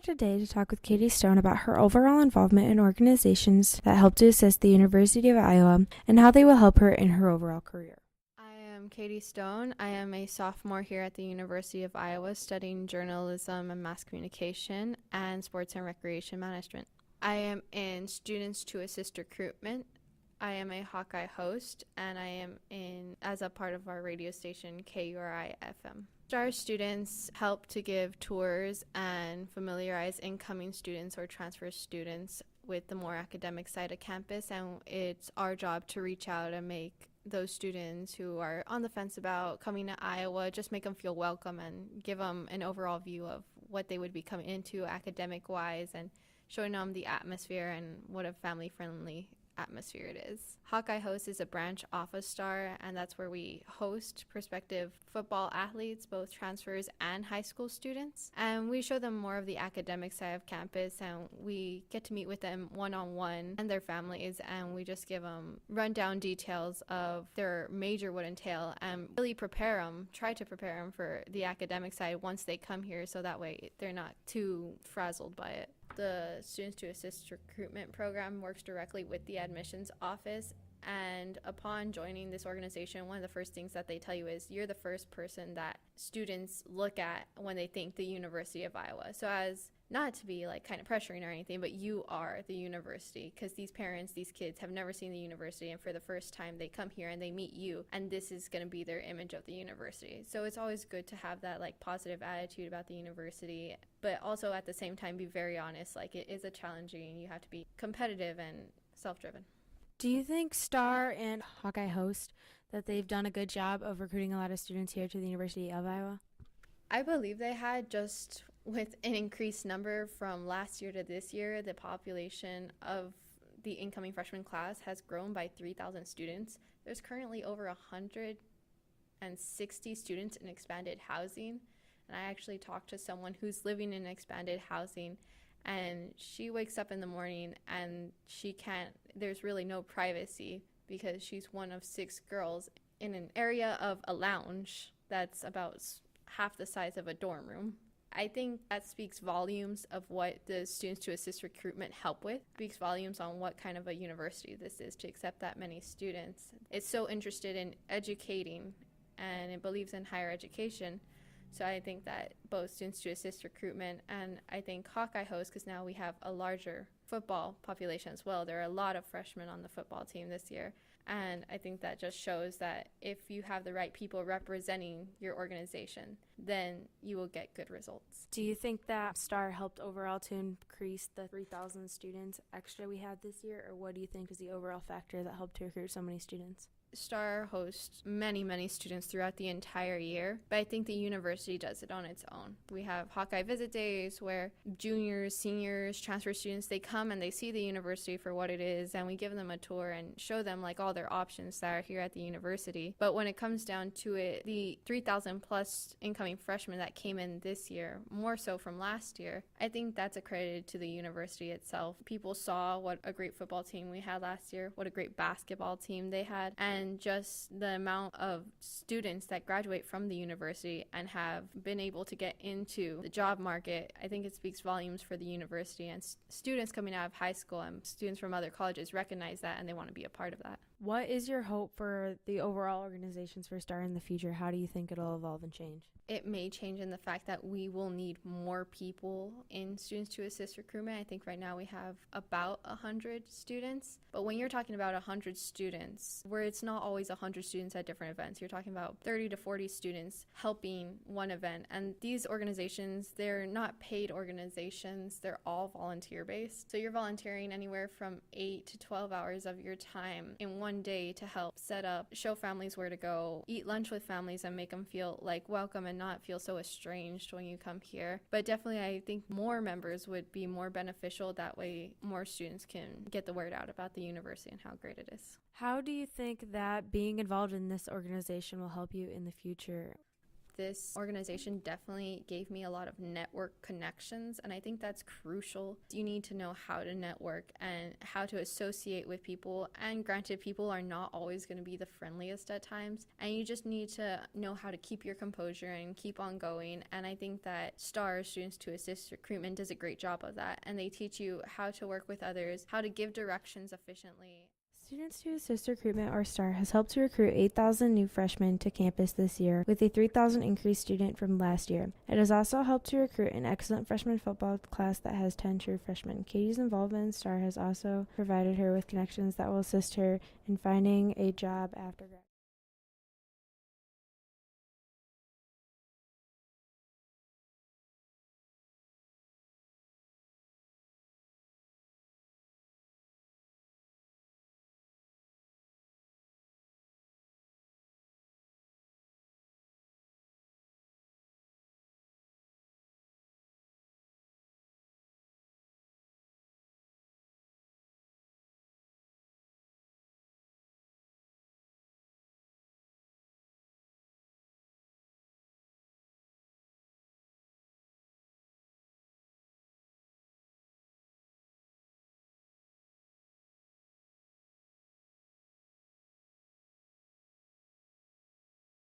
here today to talk with Katie Stone about her overall involvement in organizations that help to assist the University of Iowa and how they will help her in her overall career. I am Katie Stone. I am a sophomore here at the University of Iowa studying journalism and mass communication and sports and recreation management. I am in Students to Assist Recruitment. I am a Hawkeye host, and I am in as a part of our radio station KURI FM. STAR students help to give tours and familiarize incoming students or transfer students with the more academic side of campus, and it's our job to reach out and make those students who are on the fence about coming to Iowa, just make them feel welcome and give them an overall view of what they would be coming into academic-wise and showing them the atmosphere and what a family-friendly atmosphere it is. Hawkeye Host is a branch off of STAR, and that's where we host prospective football athletes, both transfers and high school students. And we show them more of the academic side of campus, and we get to meet with them one-on-one and their families, and we just give them rundown details of their major would entail and really try to prepare them for the academic side once they come here, so that way they're not too frazzled by it. The Students to Assist Recruitment program works directly with the admissions office, and upon joining this organization, one of the first things that they tell you is you're the first person that students look at when they think the University of Iowa. So as not to be like kind of pressuring or anything, but you are the university, because these parents, these kids have never seen the university, and for the first time they come here and they meet you, and this is going to be their image of the university. So it's always good to have that like positive attitude about the university, but also at the same time be very honest. Like, it is a challenging, you have to be competitive and self-driven. Do you think STAR and Hawkeye Host that they've done a good job of recruiting a lot of students here to the University of Iowa? I believe they had, just with an increased number from last year to this year. The population of the incoming freshman class has grown by 3,000 students. There's currently over 160 students in expanded housing. And I actually talked to someone who's living in expanded housing, and she wakes up in the morning and there's really no privacy because she's one of 6 girls in an area of a lounge that's about half the size of a dorm room. I think that speaks volumes of what the Students to Assist Recruitment help with, speaks volumes on what kind of a university this is to accept that many students. It's so interested in educating, and it believes in higher education. So I think that both Students to Assist Recruitment and I think Hawkeye Host, because now we have a larger football population as well. There are a lot of freshmen on the football team this year. And I think that just shows that if you have the right people representing your organization, then you will get good results. Do you think that STAR helped overall to increase the 3,000 students extra we had this year, or what do you think is the overall factor that helped to recruit so many students? STAR hosts many students throughout the entire year, but I think the university does it on its own. We have Hawkeye Visit Days where juniors, seniors, transfer students, they come and they see the university for what it is, and we give them a tour and show them like all their options that are here at the university. But when it comes down to it, the 3,000 plus incoming freshmen that came in this year, more so from last year, I think that's accredited to the university itself. People saw what a great football team we had last year, what a great basketball team they had, and just the amount of students that graduate from the university and have been able to get into the job market. I think it speaks volumes for the university, and students coming out of high school and students from other colleges recognize that and they want to be a part of that. What is your hope for the overall organizations for STAR in the future? How do you think it'll evolve and change? It may change in the fact that we will need more people in Students to Assist Recruitment. I think right now we have about 100 students. But when you're talking about 100 students, where it's not always 100 students at different events, you're talking about 30 to 40 students helping one event. And these organizations, they're not paid organizations. They're all volunteer-based. So you're volunteering anywhere from 8 to 12 hours of your time in one day to help set up, show families where to go, eat lunch with families and make them feel like welcome and not feel so estranged when you come here. But definitely I think more members would be more beneficial. That way more students can get the word out about the university and how great it is. How do you think that being involved in this organization will help you in the future? this organization definitely gave me a lot of network connections, and I think that's crucial. You need to know how to network and how to associate with people, and granted, people are not always going to be the friendliest at times, and you just need to know how to keep your composure and keep on going. And I think that STAR, Students to Assist Recruitment, does a great job of that, and they teach you how to work with others, how to give directions efficiently. Students to Assist Recruitment, or STAR, has helped to recruit 8,000 new freshmen to campus this year, with a 3,000 increased student from last year. It has also helped to recruit an excellent freshman football class that has 10 true freshmen. Katie's involvement in STAR has also provided her with connections that will assist her in finding a job after graduation.